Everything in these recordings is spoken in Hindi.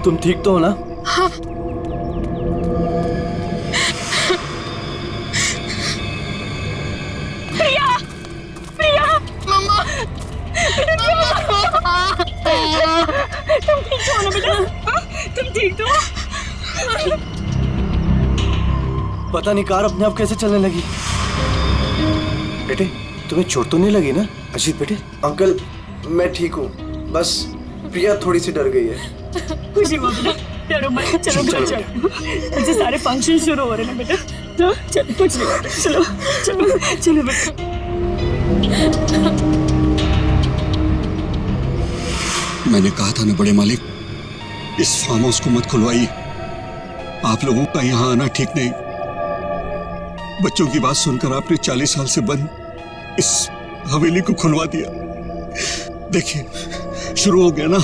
तुम ठीक तो हो ना? हाँ। प्रिया, प्रिया, मम्मा, तुम ठीक तो हो ना बेटा? तुम ठीक तो हो? पता नहीं कार अपने आप कैसे चलने लगी। बेटे तुम्हें चोट तो नहीं लगी ना? अजीत बेटे। अंकल मैं ठीक हूँ, बस प्रिया थोड़ी सी डर गई है। खुशी हुआ बेटा, डरो मत, चलो घर चलो। अच्छा सारे फंक्शन शुरू हो रहे हैं बेटा, तो चलो कुछ नहीं, चलो चलो चलो बेटा। मैंने कहा था ना बड़े मालिक, इस फार्म हाउस को मत खुलवाइए। आप लोगों का यहाँ आना ठीक नहीं। बच्चों की बात सुनकर आपने 40 साल से बंद इस हवेली को खुलवा दिया। देखिए शुरू हो गया ना।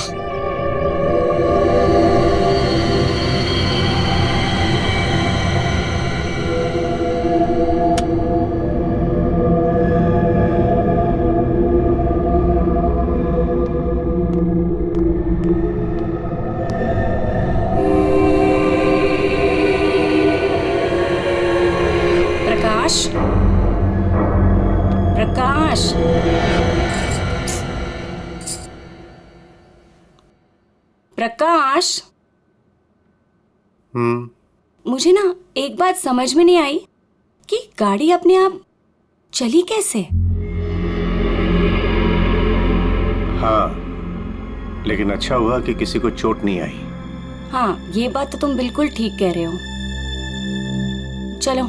प्रकाश, प्रकाश, प्रकाश। मुझे ना एक बात समझ में नहीं आई कि गाड़ी अपने आप चली कैसे? हाँ लेकिन अच्छा हुआ कि किसी को चोट नहीं आई। हाँ ये बात तो तुम बिल्कुल ठीक कह रहे हो। चलो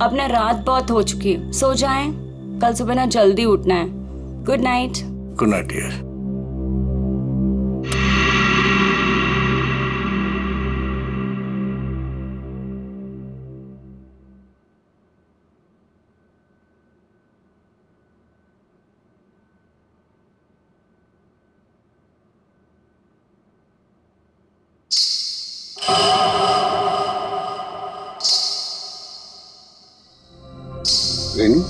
अब ना रात बहुत हो चुकी है, सो जाएं, कल सुबह ना जल्दी उठना है। Good night. Good night dear. Renu,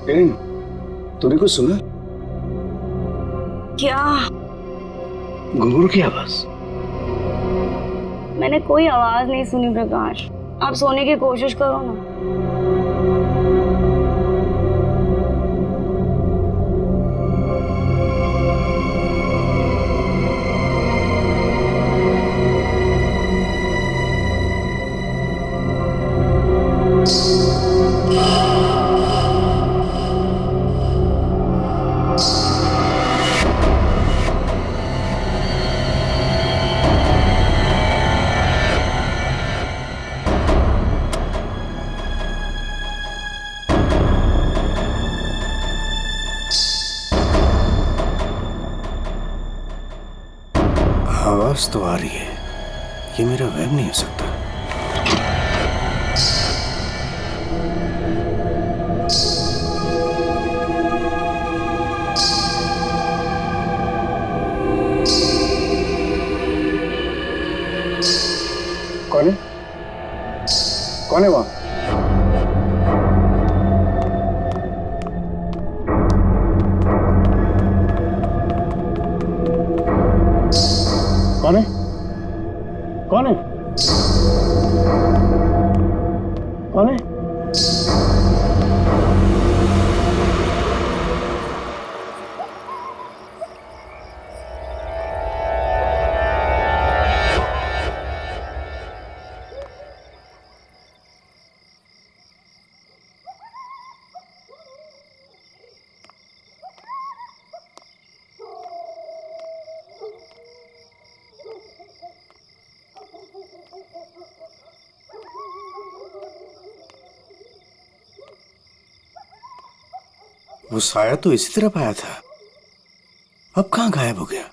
Renu, तूने कुछ सुना? क्या? घुंघरू की आवाज। मैंने कोई आवाज नहीं सुनी प्रकाश, आप सोने की कोशिश करो ना। आवाज तो आ रही है, ये मेरा वहम नहीं हो सकता। कौन है? कौन है वहां? कौन है? कौन है? कौन है? वो साया तो इसी तरफ आया था, अब कहां गायब हो गया?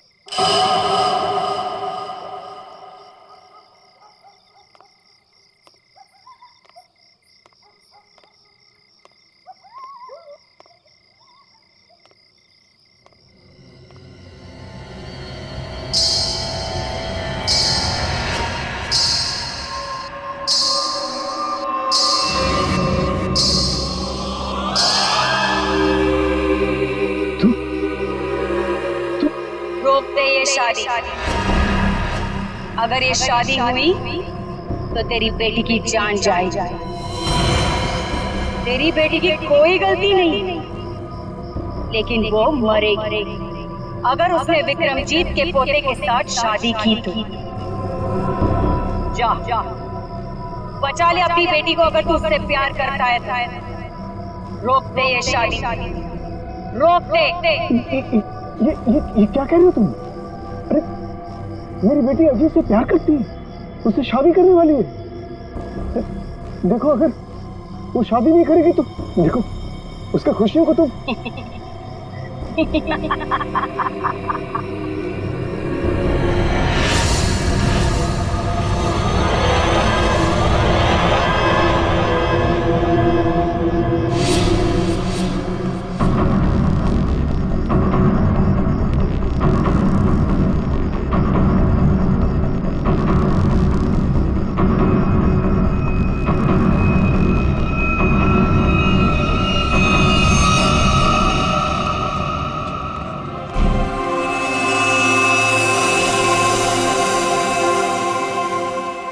रोक दे ये शादी। अगर ये शादी हुई तो तेरी बेटी की जान जाए। तेरी बेटी की कोई गलती नहीं, लेकिन वो मरेगी अगर उसने विक्रमजीत के पोते के साथ शादी की तो। जा बचा ले अपनी बेटी को, अगर तू उससे प्यार करता है। रोक दे ये शादी, रोक दे। ये क्या कह रहे हो तुम? अरे मेरी बेटी अजीत से प्यार करती है, उससे शादी करने वाली है। देखो अगर वो शादी नहीं करेगी तो देखो उसका खुशियों को तुम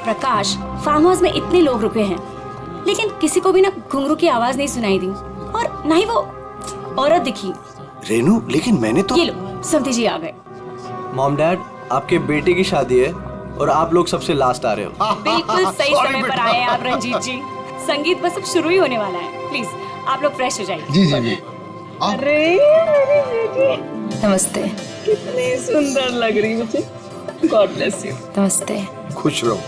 प्रकाश, फार्म हाउस में इतने लोग रुके हैं, लेकिन किसी को भी ना घुंघरू की आवाज नहीं सुनाई दी और ना ही वो औरत दिखी। रेनू, लेकिन मैंने तो। ये लो, समधी जी आ गए। मॉम डैड, आपके बेटे की शादी है और आप लोग सबसे लास्ट आ रहे हो। बिल्कुल सही समय पर आए हैं आप रंजीत जी। संगीत बस अब शुरू ही होने वाला है। प्लीज आप लोग फ्रेश हो जाइए। जी जी जी। अरे नमस्ते। कितनी सुंदर लग रही मुझे। God bless you. नमस्ते। खुश रहो।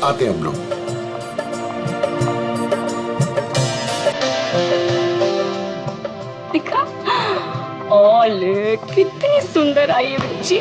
आते हम लोग। दिखा, ओले कितनी सुंदर आई है बच्ची।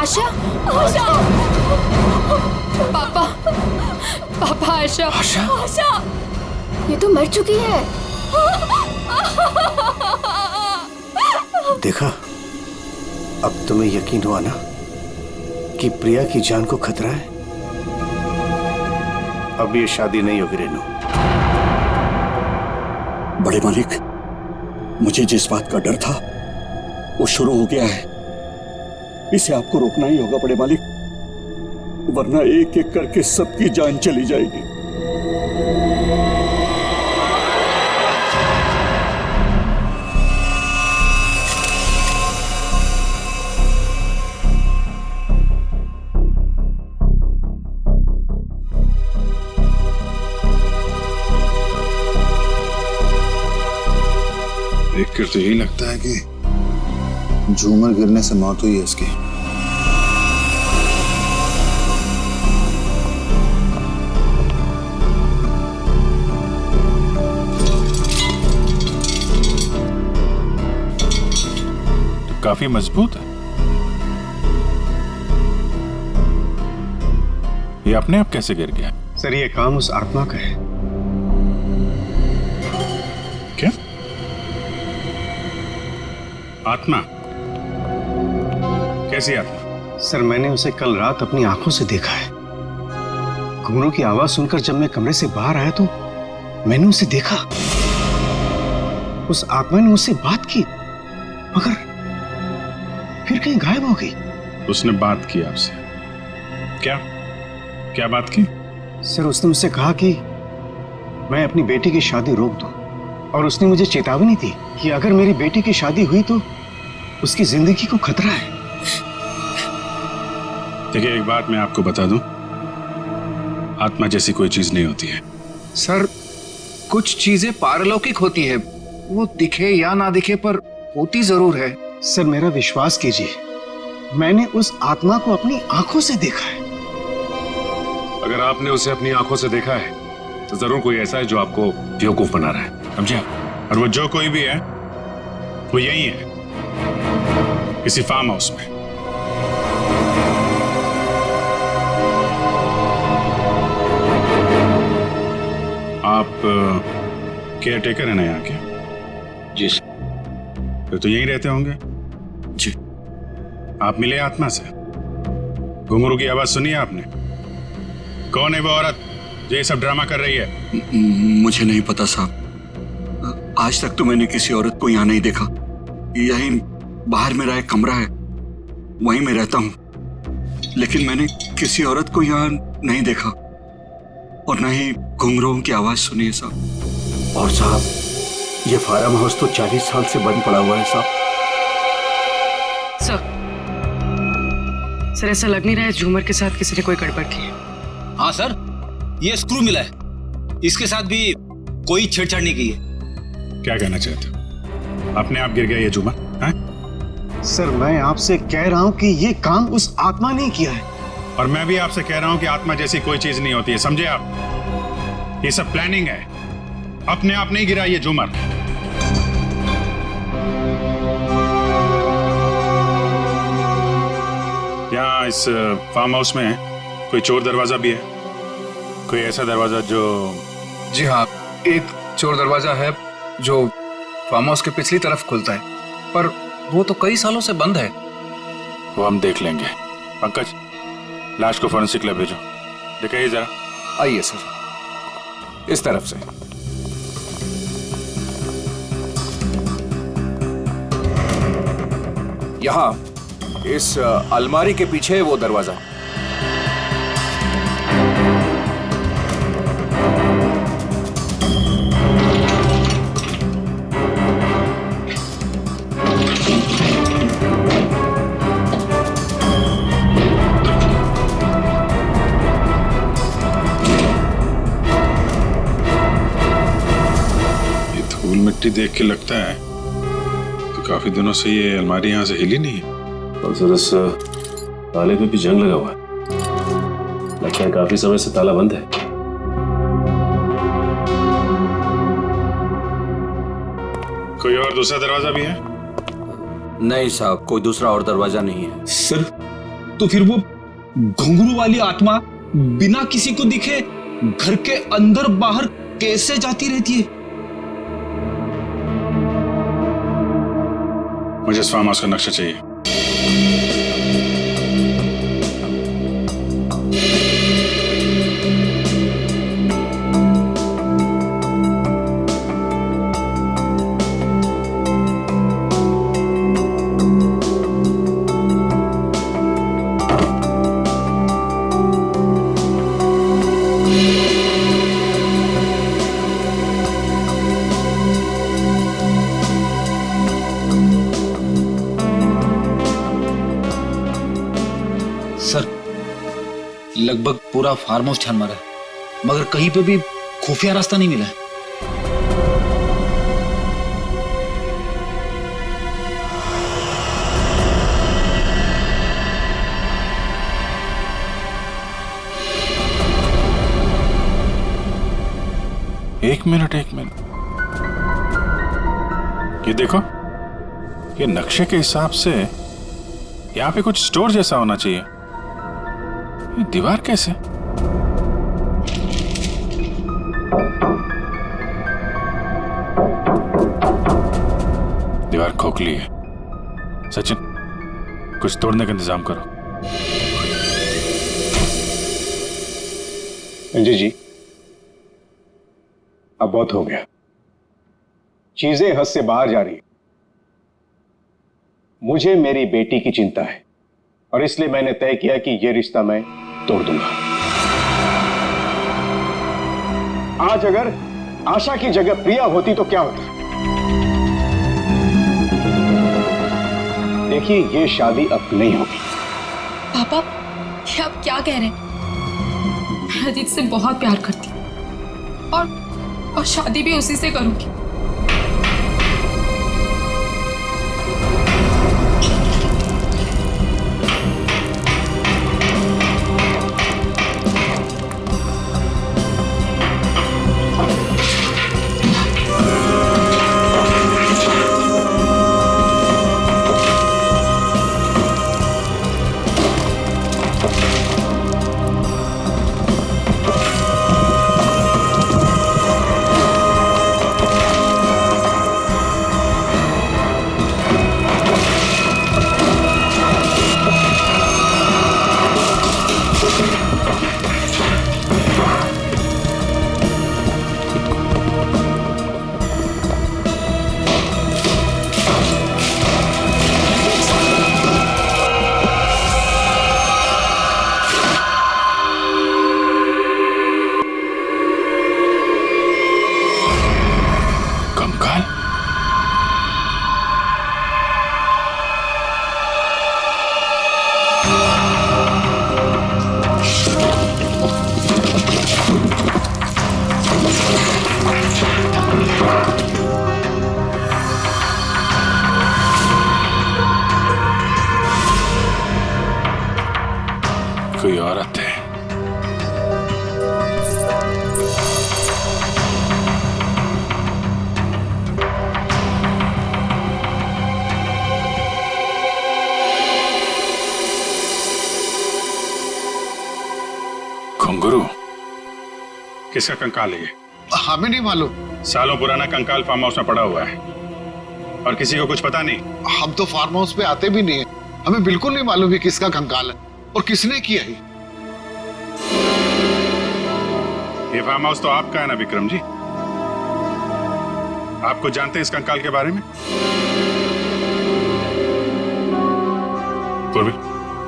आशा, आशा, पापा, पापा, आशा, आशा, आशा, ये तो मर चुकी है। देखा, अब तुम्हें यकीन हुआ ना कि प्रिया की जान को खतरा है। अब ये शादी नहीं होगी रेनू। बड़े मालिक, मुझे जिस बात का डर था वो शुरू हो गया है। इसे आपको रोकना ही होगा बड़े मालिक, वरना एक एक करके सबकी जान चली जाएगी। देखकर तो यही लगता है कि झूमर गिरने से मौत हुई है इसकी। तो काफी मजबूत है। ये अपने आप कैसे गिर गया? सर, ये काम उस आत्मा का है आत्मा? कैसी आत्मा? सर मैंने उसे कल रात अपनी आंखों से देखा है। घुंघरू की आवाज सुनकर जब मैं कमरे से बाहर आया तो मैंने उसे देखा। उस आत्मा ने मुझसे बात की मगर फिर कहीं गायब हो गई। उसने बात की आपसे? क्या क्या बात की? सर उसने मुझसे कहा कि मैं अपनी बेटी की शादी रोक दूं और उसने मुझे चेतावनी दी कि अगर मेरी बेटी की शादी हुई तो उसकी जिंदगी को खतरा है। देखिए, एक बात मैं आपको बता दूं, आत्मा जैसी कोई चीज नहीं होती है। सर कुछ चीजें पारलौकिक होती है, वो दिखे या ना दिखे पर होती जरूर है। सर मेरा विश्वास कीजिए, मैंने उस आत्मा को अपनी आंखों से देखा है। अगर आपने उसे अपनी आंखों से देखा है तो जरूर कोई ऐसा है जो आपको बेवकूफ बना रहा है, समझे आप? और वो जो कोई भी है वो यही है, किसी फार्म हाउस में। आप केयर टेकर है ना यहाँ के? जी फिर तो यहीं रहते होंगे। जी। आप मिले आत्मा से? घुंघरू की आवाज सुनी है आपने? कौन है वो औरत जो ये सब ड्रामा कर रही है? मुझे नहीं पता साहब, आज तक तो मैंने किसी औरत को यहाँ नहीं देखा। यहीं बाहर मेरा एक कमरा है, वहीं मैं रहता हूँ, लेकिन मैंने किसी औरत को यहाँ नहीं देखा और न ही घुंघरूओं की आवाज सुनी है साहब। और साहब, ये फार्म हाउस तो 40 साल से बंद पड़ा हुआ है साहब। सर ऐसा लग नहीं रहा है झूमर के साथ किसी ने कोई गड़बड़ की है। हाँ सर, ये स्क्रू मिला है, इसके साथ भी कोई छेड़छाड़ नहीं की है। क्या कहना चाहते हो? अपने आप गिर गया ये झूमर? सर मैं आपसे कह रहा हूं कि ये काम उस आत्मा ने किया है। और मैं भी आपसे कह रहा हूं कि आत्मा जैसी कोई चीज नहीं होती है, समझे आप? ये सब प्लानिंग है, अपने आप नहीं गिरा ये झूमर। यहाँ इस फार्म हाउस में कोई चोर दरवाजा भी है? कोई ऐसा दरवाजा जो... जी हाँ, एक चोर दरवाजा है जो फार्म हाउस के पिछली तरफ खुलता है, पर वो तो कई सालों से बंद है। वो हम देख लेंगे। पंकज, लाश को फॉरेंसिक लैब भेजो, दिखाइए जरा। आइए सर, इस तरफ से। यहाँ इस अलमारी के पीछे वो दरवाजा। मिट्टी देख के लगता है तो काफी दिनों से ये अलमारी यहाँ से हिली नहीं है। और सर इस ताले पे भी जंग लगा हुआ है, लगता है काफी समय से ताला बंद है। कोई और दूसरा दरवाजा भी है? नहीं साहब, कोई दूसरा और दरवाजा नहीं है। सर तो फिर वो घुंघरू वाली आत्मा बिना किसी को दिखे घर के अंदर बाहर कैसे जाती रहती है? मुझे इस फार्म हाउस का नक्शा चाहिए। सर लगभग पूरा फार्म हाउस छान मारा है, मगर कहीं पे भी खुफिया रास्ता नहीं मिला है। एक मिनट, ये देखो, ये नक्शे के हिसाब से यहाँ पे कुछ स्टोर जैसा होना चाहिए। ये दीवार कैसे? दीवार खोखली है, सचिन, कुछ तोड़ने का इंतजाम करो। अंजू जी, अब बहुत हो गया, चीजें हद से बाहर जा रही हैं। मुझे मेरी बेटी की चिंता है और इसलिए मैंने तय किया कि यह रिश्ता मैं तोड़ दूंगा। आज अगर आशा की जगह प्रिया होती तो क्या होता? देखिए, यह शादी अब नहीं होगी। पापा, ये आप क्या कह रहे हैं? मैं अजीत से बहुत प्यार करती हूँ और शादी भी उसी से करूंगी। कोई औरत है। घुंघरू, किसका कंकाल है ये? हमें नहीं मालूम। सालों पुराना कंकाल फार्म हाउस में पड़ा हुआ है और किसी को कुछ पता नहीं। हम तो फार्म हाउस पे आते भी नहीं है, हमें बिल्कुल नहीं मालूम है किसका कंकाल है और किसने किया है। ये फार्म हाउस तो आपका है ना विक्रम जी? आप कुछ जानते हैं इस कंकाल के बारे में? पूर्वी,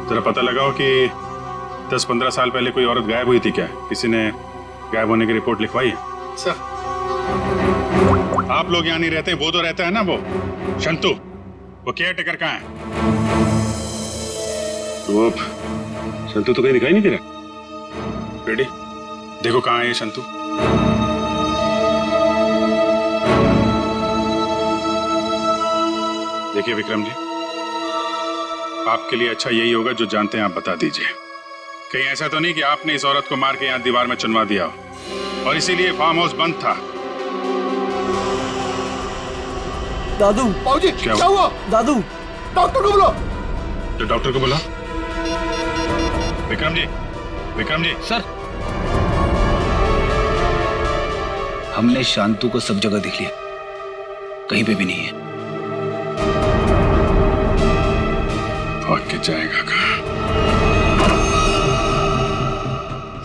जरा पता लगाओ कि 10-15 साल पहले कोई औरत गायब हुई थी क्या? किसी ने गायब होने की रिपोर्ट लिखवाई है? सर, आप लोग यहाँ नहीं रहते, वो तो रहता है ना, वो शंतु, वो केयर टेकर कहाँ है? वो शंतु तो कहीं दिखाई नहीं दे रहा। रेडी, देखो कहाँ है ये शंतु। देखिए विक्रम जी, आपके लिए अच्छा यही होगा जो जानते हैं आप बता दीजिए। कहीं ऐसा तो नहीं कि आपने इस औरत को मार के यहाँ दीवार में चुनवा दिया हो और इसीलिए फार्म हाउस बंद था। दादू, बाबूजी, क्या हुआ? दादू, डॉक्टर को बुलाओ। तो डॉक्टर को बुला। विक्रम जी, विक्रम जी। सर, हमने शांतु को सब जगह देख लिया, कहीं पे भी नहीं है। भाग के जाएगा कहाँ?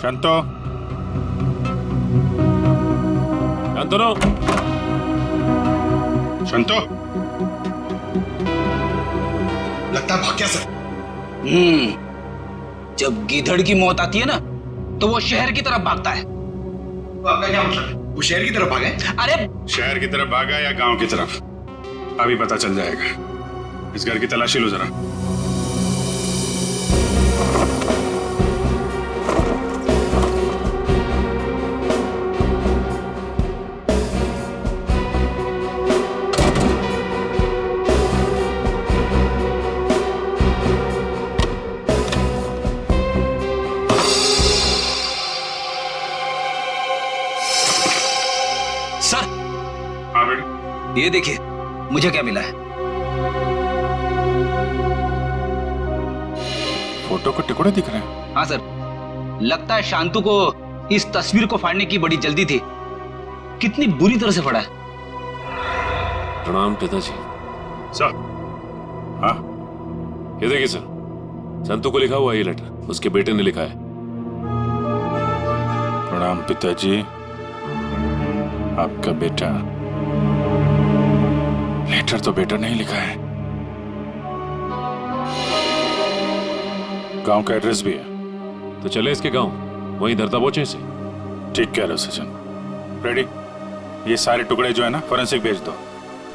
शांतो, शांतनु, शांतो। लगता है भाग गया सर। जब गीधड़ की मौत आती है ना, तो वो शहर की तरफ भागता है। तो आपका क्या मतलब है? वो शहर की तरफ भागे? अरे शहर की तरफ भागा या गांव की तरफ, अभी पता चल जाएगा। इस घर की तलाशी लो जरा। सर, हाँ बेटा, ये देखिए मुझे क्या मिला है। फोटो के टुकड़े दिख रहे हैं। हाँ सर, लगता है शांतु को इस तस्वीर को फाड़ने की बड़ी जल्दी थी। कितनी बुरी तरह से फाड़ा है। प्रणाम पिताजी। सर, हाँ, ये देखिए सर, संतू को लिखा हुआ है ये लेटर, उसके बेटे ने लिखा है। प्रणाम पिताजी, आपका बेटा। लेटर तो बेटा नहीं लिखा है, गांव का एड्रेस भी है। तो चले इसके गांव, वहीं धरता बोचे से। ठीक कह रहे हो सचिन। रेडी, ये सारे टुकड़े जो है ना फोरेंसिक भेज दो,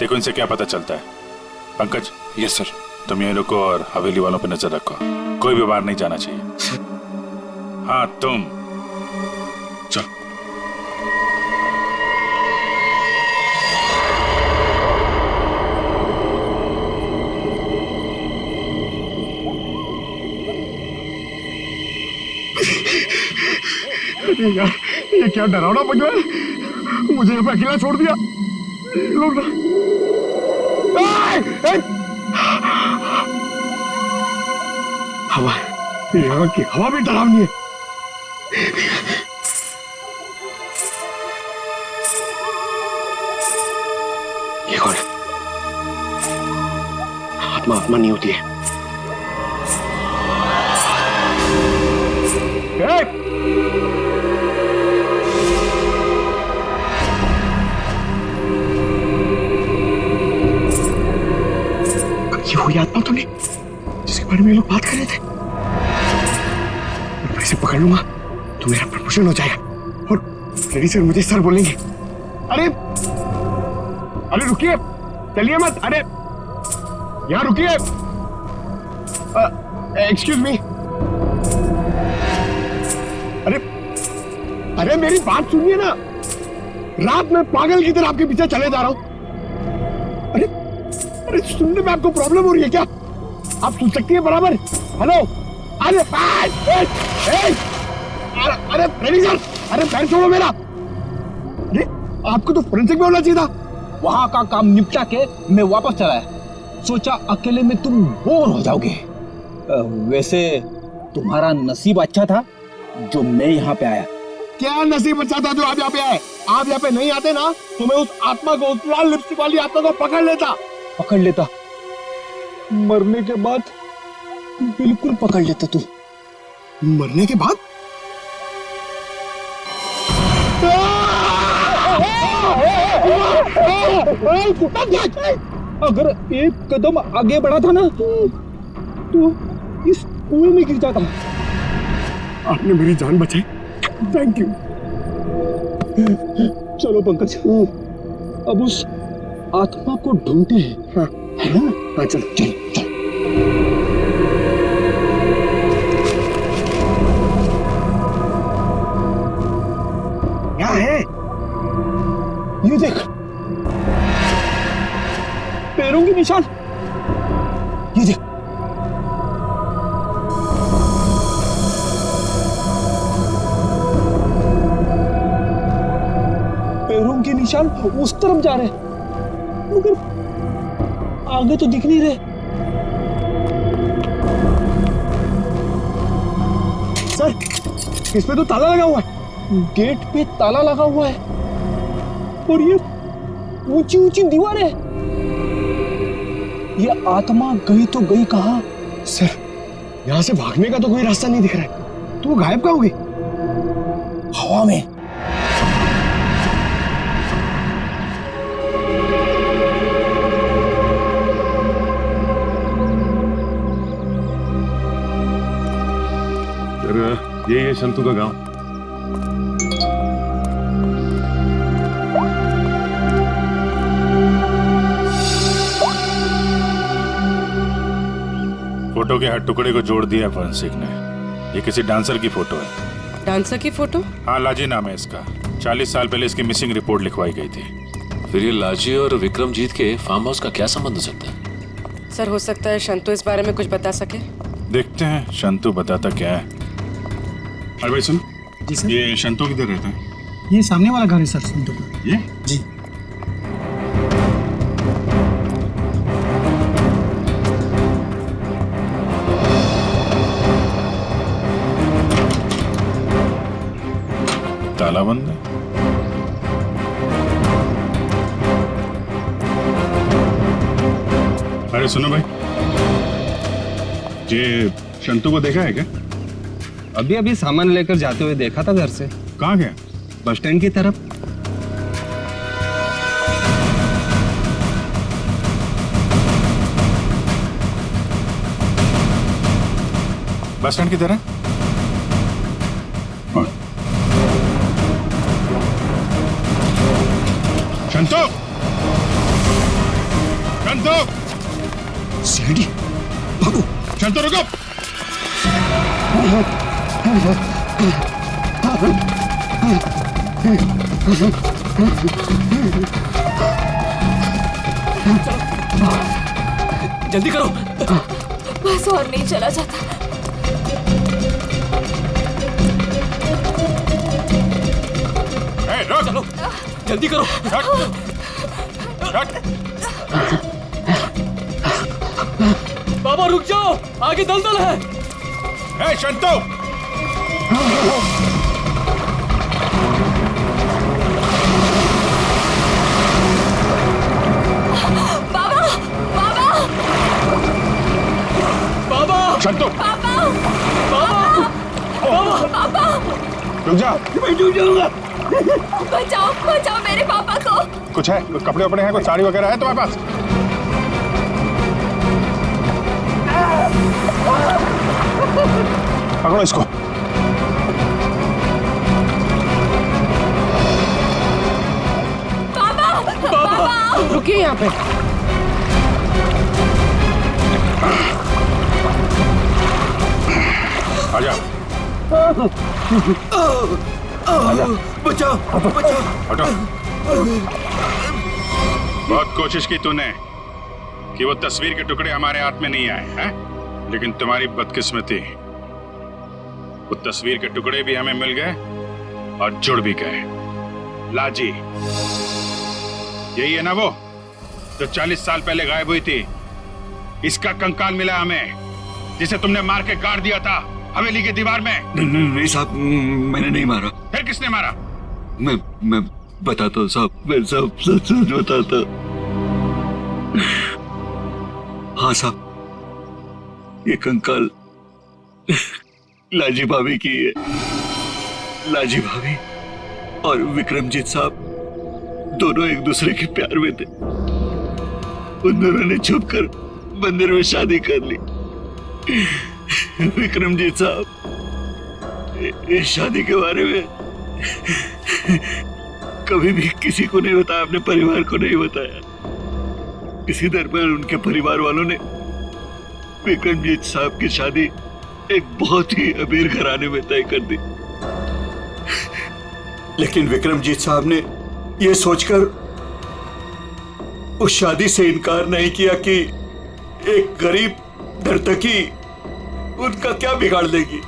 देखो इनसे क्या पता चलता है। पंकज। Yes sir. तुम यहीं रुको और हवेली वालों पे नजर रखो, कोई भी बाहर नहीं जाना चाहिए। हाँ तुम चल। यार ये क्या डरावना बन रहा है, मुझे यहाँ पे अकेला छोड़ दिया। लोग ना हवा, यहाँ की हवा भी डरावनी है। ये कौन है? आत्मा आत्मा नहीं होती है। ये हुई आत्मा तो नहीं जिसके बारे में ये लोग बात कर रहे थे। मैं इसे पकड़ लूंगा तो मेरा प्रमोशन हो जाएगा और लेडी सर मुझे सर बोलेंगे। अरे अरे रुकिए, चलिए मत। अरे यहाँ रुकिए, एक्सक्यूज मी। अरे अरे मेरी बात सुनिए ना, रात में पागल की तरह आपके पीछे चले जा रहा हूं। अरे सुनने में आपको प्रॉब्लम हो रही है क्या? आप सुन सकती है बराबर? हेलो, अरे अरे रेडी सर, अरे पैर छोड़ो मेरा। अरे आपको तो फोरेंसिक में होना चाहिए था। वहां का काम निपटा के मैं वापस चला है, सोचा अकेले में तुम बोर हो जाओगे। वैसे तुम्हारा नसीब अच्छा था जो मैं यहाँ पे आया। क्या नसीब अच्छा था जो आप यहाँ पे आए? आप यहाँ पे नहीं आते ना तो मैं उस आत्मा को, उस लाल लिपस्टिक वाली आत्मा को पकड़ लेता। मरने के बाद बिल्कुल पकड़ लेता। तू मरने के बाद? अगर एक कदम आगे बढ़ा था ना तो इस कुएं में गिर जाता। आपने मेरी जान बचाई, थैंक यू। चलो पंकज, अब उस आत्मा को ढूंढते हैं। हाँ है ना? हाँ चलो चलो चलो। क्या है ये देख, पैरों के निशान। ये देख, पैरों के निशान उस तरफ जा रहे हैं मगर आगे तो दिख नहीं रहे। सर, इस पे तो ताला लगा हुआ है। गेट पे ताला लगा हुआ है और ये ऊंची ऊंची दीवार है। ये आत्मा गई तो गई कहां? सर, यहां से भागने का तो कोई रास्ता नहीं दिख रहा है। तो वो गायब कहां हो गई? हवा में। यही है संतू का गांव। फोटो के हर टुकड़े को जोड़ दिया फोरेंसिक ने। ये किसी डांसर की फोटो है। डांसर की फोटो? हाँ, लाजी नाम है इसका। 40 साल पहले इसकी मिसिंग रिपोर्ट लिखवाई गई थी। फिर ये लाजी और विक्रमजीत के फार्म हाउस का क्या संबंध हो सकता है? सर, हो सकता है शंतु इस बारे में कुछ बता सके। देखते हैं शंतु बताता क्या है। अरे भाई सुन। जी सर। ये शंतु किधर रहता है? ये सामने वाला घर है सर, शंतु का। ये? जी। ताला बंद है। अरे सुनो भाई, ये शंतु को देखा है क्या? अभी अभी सामान लेकर जाते हुए देखा था घर से। कहाँ गया? बस स्टैंड की तरफ। बस स्टैंड की तरह? शंतु! शंतु! सीढ़ी भागो! शंतु रुको! जल्दी करो। बस और नहीं चला जाता। चलो जल्दी करो। बाबा रुक जाओ, आगे दलदल है। हे शंतु! बाबा बाबा बाबा शंतु! बाबा बाबा! बाबा रुक जा। मैं डूब जाऊंगा। बचाओ बचाओ मेरे पापा को। कुछ है? कुछ कपड़े वपड़े हैं? कुछ साड़ी वगैरह है तुम्हारे पास? पकड़ो इसको। पापा पापा रुकिए यहाँ पे। आजा। बचाओ बचाओ। हटो। बहुत कोशिश की तूने कि वो तस्वीर के टुकड़े हमारे हाथ में नहीं आए हैं, लेकिन तुम्हारी बदकिस्मती, वो तस्वीर के टुकड़े भी हमें मिल गए और जुड़ भी गए। लाजी यही है ना वो जो 40 साल पहले गायब हुई थी? इसका कंकाल मिला हमें, जिसे तुमने मार के गाड़ दिया था हवेली की दीवार में। नहीं साहब, मैंने नहीं मारा। फिर किसने मारा? मैं बताता हूँ साहब, मैं सब सच बताता। हाँ साहब, ये कंकाल लाजी भाभी की है। लाजी भाभी और विक्रमजीत साहब दोनों एक दूसरे के प्यार में थे। उन दोनों ने छुपकर मंदिर में शादी कर ली। विक्रमजीत साहब इस शादी के बारे में कभी भी किसी को नहीं बताया, अपने परिवार को नहीं बताया। इसी दरमियान उनके परिवार वालों ने विक्रमजीत साहब की शादी एक बहुत ही अमीर घराने में तय कर दी। लेकिन विक्रमजीत साहब ने यह सोचकर उस शादी से इनकार नहीं किया कि एक गरीब नर्तकी उनका क्या बिगाड़ लेगी।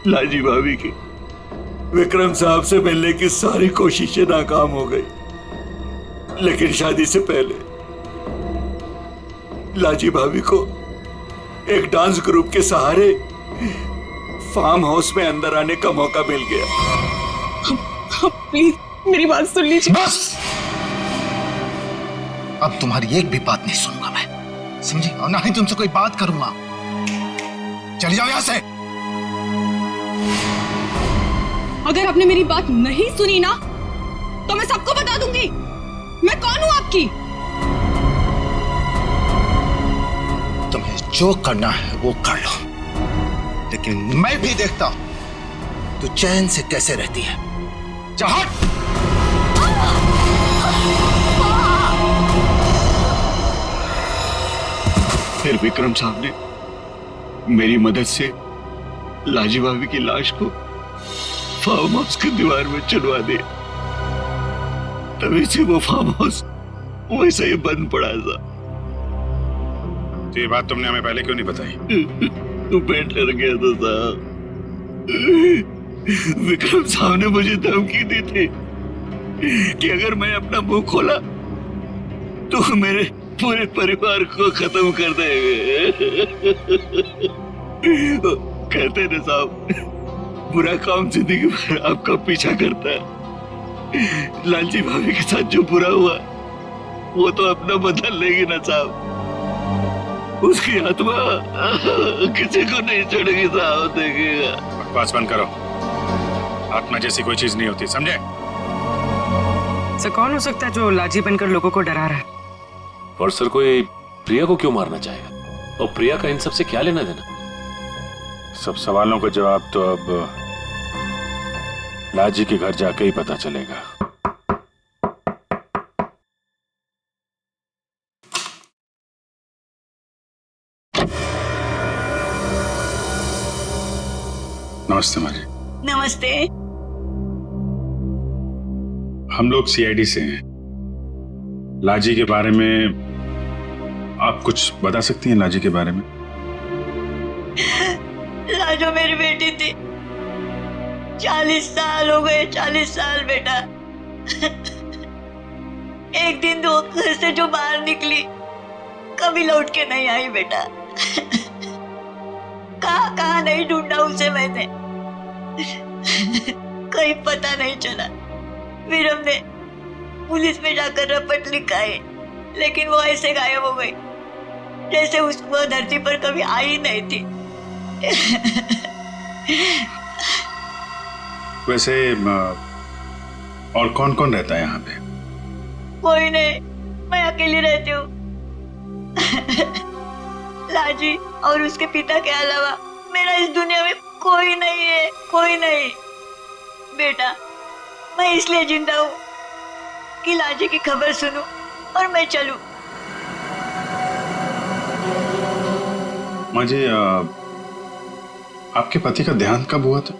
लाजी भाभी की विक्रम साहब से मिलने की सारी कोशिशें नाकाम हो गई। लेकिन शादी से पहले लाजी भाभी को एक डांस ग्रुप के सहारे फार्म हाउस में अंदर आने का मौका मिल गया। प्लीज मेरी बात सुन लीजिए। बस अब तुम्हारी एक भी बात नहीं सुनूंगा मैं, समझी? और ना ही तुमसे कोई बात करूंगा। चली जाओ यहां से। अगर आपने मेरी बात नहीं सुनी ना तो मैं सबको बता दूंगी मैं कौन हूं आपकी। तुम्हें जो करना है वो कर लो, लेकिन मैं भी देखता हूं तू चैन से कैसे रहती है। जा हट। फिर विक्रम साहब ने मेरी मदद से लाजी भाभी की लाश को फार्म हाउस की दीवार में चुनवा दिया। तभी से वो फार्म हाउस वैसे ही बंद पड़ा था। तो ये बात तुमने हमें पहले क्यों नहीं बताई? तो मैं डर गया था साहब। विक्रम साहब ने मुझे धमकी दी थी कि अगर मैं अपना मुंह खोला तो मेरे पूरे परिवार को खत्म कर देंगे। कहते ना साहब, बुरा काम जिंदगी भर आपका पीछा करता है। लालजी भाभी के साथ जो बुरा हुआ वो तो अपना बदल लेगी ना साहब। उसकी आत्मा किसी को नहीं चढ़ेगी साहब, देखिएगा। बकवास बंद करो। आत्मा जैसी कोई चीज नहीं होती, समझे? सर कौन हो सकता है जो लाजी बनकर लोगों को डरा रहा है? और सर कोई प्रिया को क्यों मारना चाहेगा? और प्रिया का इन सब से क्या लेना देना? सब सवालों का जवाब तो अब लाजी के घर जाके ही पता चलेगा। नमस्ते माजी। नमस्ते। हम लोग सीआईडी से हैं। लाजी के बारे में आप कुछ बता सकती हैं? लाजी के बारे में? लाजो मेरी बेटी थी। 40 साल हो गए, 40 साल बेटा। एक दिन तो घर से जो बाहर निकली कभी लौट के नहीं आई बेटा। कहाँ नहीं ढूंढा उसे मैंने, कहीं पता नहीं चला। फिर हमने पुलिस में जाकर रपट लिखाई, लेकिन वो ऐसे गायब हो गई जैसे उसको धरती पर कभी आई नहीं थी। वैसे और कौन कौन रहता है यहाँ पे? कोई नहीं, मैं अकेली रहती हूँ। लाजी और उसके पिता के अलावा मेरा इस दुनिया में कोई नहीं है, कोई नहीं। बेटा मैं इसलिए जिंदा हूँ कि लाजी की खबर सुनूं और मैं चलूं। मुझे आपके पति का देहांत कब हुआ था?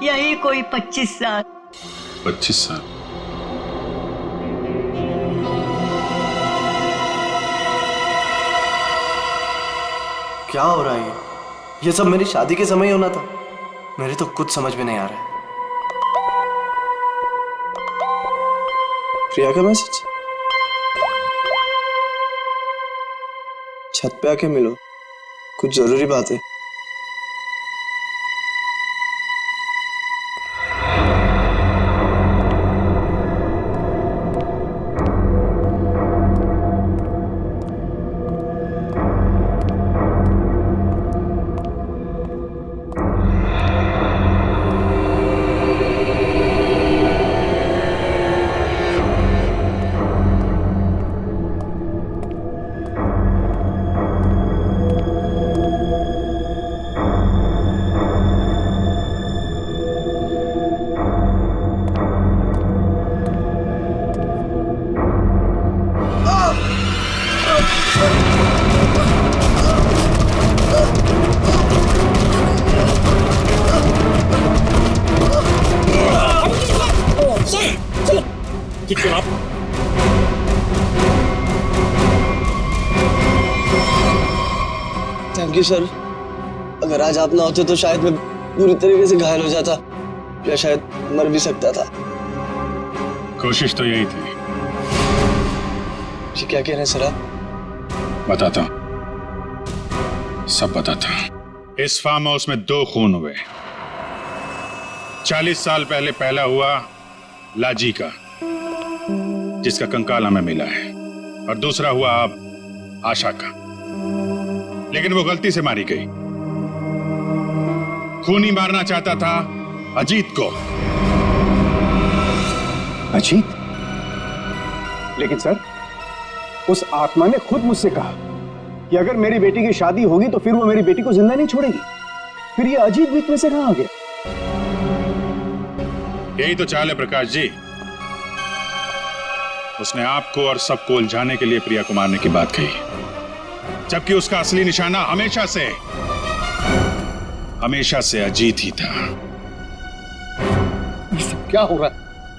यही कोई 25 साल। 25 साल? क्या हो रहा है ये सब मेरी शादी के समय होना था। मेरे तो कुछ समझ में नहीं आ रहा है। प्रिया का मैसेज? छत पे आके मिलो, कुछ जरूरी बात है। Thank you sir. अगर आज आप ना होते तो शायद मैं पूरी तरीके से घायल हो जाता या शायद मर भी सकता था। कोशिश तो यही थी। जी क्या कह रहे हैं सर आप? बताता हूं, सब बताता हूं। इस फार्म हाउस में 2 खून हुए। 40 साल पहले पहला हुआ लाजी का, जिसका कंकाल हमें मिला है, और दूसरा हुआ अब आशा का, लेकिन वो गलती से मारी गई। खूनी मारना चाहता था अजीत को। अजीत? लेकिन सर उस आत्मा ने खुद मुझसे कहा कि अगर मेरी बेटी की शादी होगी तो फिर वो मेरी बेटी को जिंदा नहीं छोड़ेगी। फिर ये अजीत बीच में से कहां आ गया? यही तो चाल है प्रकाश जी। उसने आपको और सबको उलझाने के लिए प्रिया को मारने की बात कही, जबकि उसका असली निशाना हमेशा से अजीत ही था। ये सब क्या हो रहा है?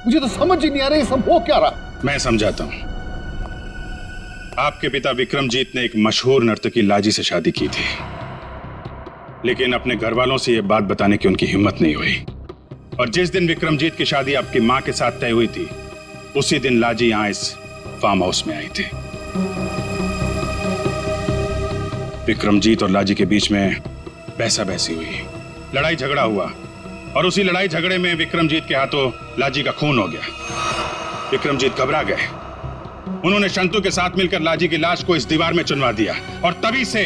मुझे तो समझ ही नहीं आ रहा ये सब हो क्या रहा। मैं समझाता हूं। आपके पिता विक्रमजीत ने एक मशहूर नर्तकी लाजी से शादी की थी, लेकिन अपने घर वालों से यह बात बताने की उनकी हिम्मत नहीं हुई। और जिस दिन विक्रमजीत की शादी आपकी मां के साथ तय हुई थी, उसी दिन लाजी यहां इस फार्म हाउस में आई थी। विक्रमजीत और लाजी के बीच में बहसा बहसी हुई, लड़ाई झगड़ा हुआ, और उसी लड़ाई झगड़े में विक्रमजीत के हाथों लाजी का खून हो गया। विक्रमजीत घबरा गए उन्होंने शंतु के साथ मिलकर लाजी की लाश को इस दीवार में चुनवा दिया और तभी से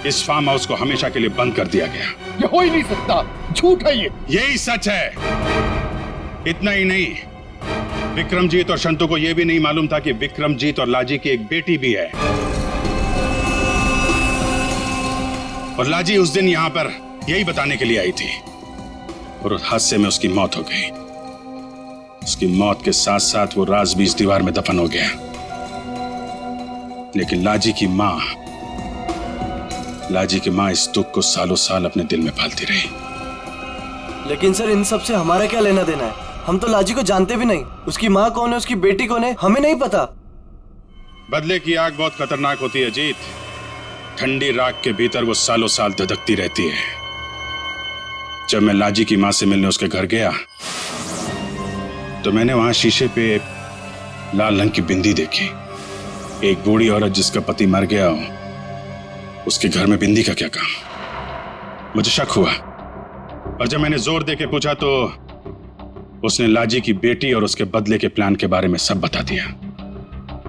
इस फार्म हाउस को हमेशा के लिए बंद कर दिया गया। ये हो ही नहीं सकता, झूठ है ये। यही सच है। इतना ही नहीं, विक्रमजीत और शंतु को यह भी नहीं मालूम था कि विक्रमजीत और लाजी की एक बेटी भी है। और लाजी उस दिन यहां पर यही बताने के लिए आई थी और उस हादसे में उसकी मौत हो गई। उसकी मौत के साथ साथ वो राज भी इस दीवार में दफन हो गया। लेकिन लाजी की मां इस दुख को सालों साल अपने दिल में पालती रही। लेकिन सर, इन सब से हमारा क्या लेना देना है? हम तो लाजी को जानते भी नहीं। उसकी माँ कौन है, उसकी बेटी कौन है, हमें नहीं पता। बदले की आग बहुत खतरनाक होती है जीत। ठंडी राख के भीतर वो सालों साल धधकती रहती है। जब मैं लाजी की मां से मिलने उसके घर गया तो मैंने वहां शीशे पे लाल रंग की बिंदी देखी। एक बूढ़ी औरत जिसका पति मर गया हो, उसके घर में बिंदी का क्या काम? मुझे शक हुआ और जब मैंने जोर दे के पूछा तो उसने लाजी की बेटी और उसके बदले के प्लान के बारे में सब बता दिया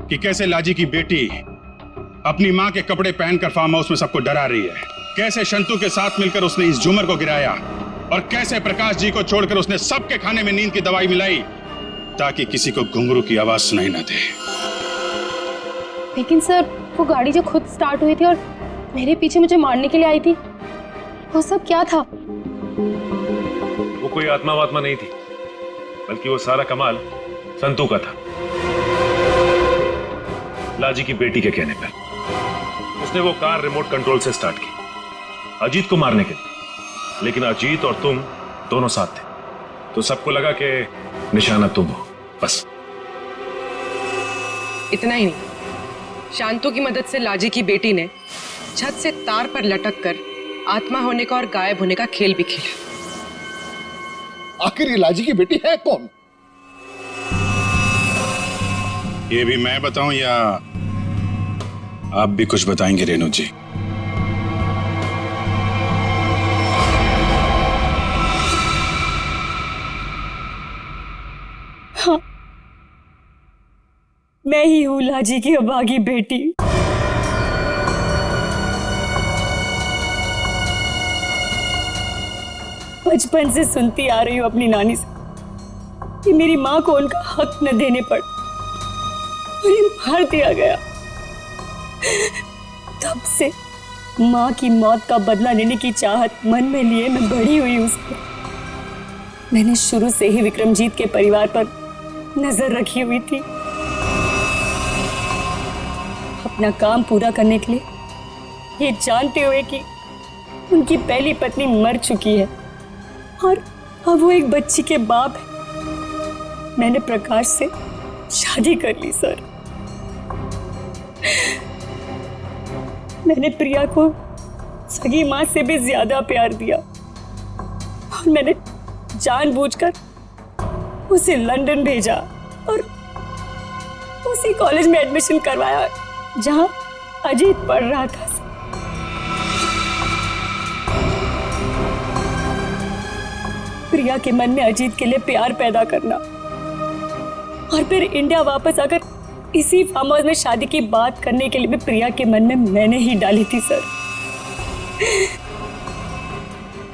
कि कैसे लाजी की बेटी अपनी मां के कपड़े पहनकर फार्म हाउस में सबको डरा रही है, कैसे शंतु के साथ मिलकर उसने इस झूमर को गिराया और कैसे प्रकाश जी को छोड़कर उसने सबके खाने में नींद की दवाई मिलाई ताकि किसी को घुंघरू की आवाज सुनाई ना दे। लेकिन सर, वो गाड़ी जो खुद स्टार्ट हुई थी और मेरे पीछे मुझे मारने के लिए आई थी, वो सब क्या था? वो कोई आत्मा वात्मा नहीं थी, बल्कि वो सारा कमाल संतू का था। लाजी की बेटी के कहने पर उसने वो कार रिमोट कंट्रोल से स्टार्ट की अजीत को मारने के लिए, लेकिन अजीत और तुम दोनों साथ थे तो सबको लगा कि निशाना तुम हो। बस इतना ही नहीं, शांतु की मदद से लाजी की बेटी ने छत से तार पर लटक कर आत्मा होने का और गायब होने का खेल भी खेला। आखिर ये लाजी की बेटी है कौन? ये भी मैं बताऊं या आप भी कुछ बताएंगे रेणु जी? हाँ, मैं ही हूं लाजी की अभागी बेटी। बचपन से सुनती आ रही हूं अपनी नानी से कि मेरी मां को उनका हक न देने पर उन्हें मार दिया गया। तब से मां की मौत का बदला लेने की चाहत मन में लिए मैं बड़ी हुई उसको। मैंने शुरू से ही विक्रमजीत के परिवार पर नजर रखी हुई थी। अपना काम पूरा करने के लिए ये जानते हुए कि उनकी पहली पत्नी मर चुकी है और अब वो एक बच्ची के बाप है, मैंने प्रकाश से शादी कर ली सर। मैंने प्रिया को सगी मां से भी ज्यादा प्यार दिया और मैंने जानबूझकर उसे लंदन भेजा और उसी कॉलेज में एडमिशन करवाया जहां अजीत पढ़ रहा था। प्रिया के मन में अजीत के लिए प्यार पैदा करना और फिर इंडिया वापस आकर इसी फार्म हाउस में शादी की बात करने के लिए भी प्रिया के मन में मैंने ही डाली थी सर,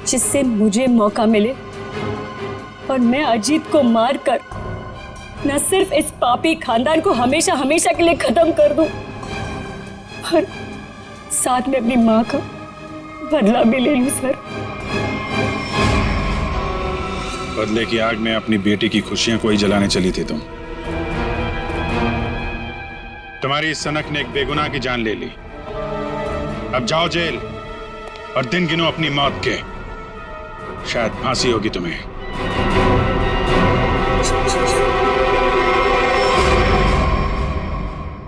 जिससे मुझे मौका मिले और मैं अजीत को मारकर न सिर्फ इस पापी खानदान को हमेशा हमेशा के लिए खत्म कर दूं और साथ में अपनी मां का बदला भी ले लूं सर। बदले की आग में अपनी बेटी की खुशियां कोई जलाने चली थी तुम। तुम्हारी इस सनक ने एक बेगुनाह की जान ले ली। अब जाओ जेल और दिन गिनो अपनी मौत के। शायद फांसी होगी तुम्हें।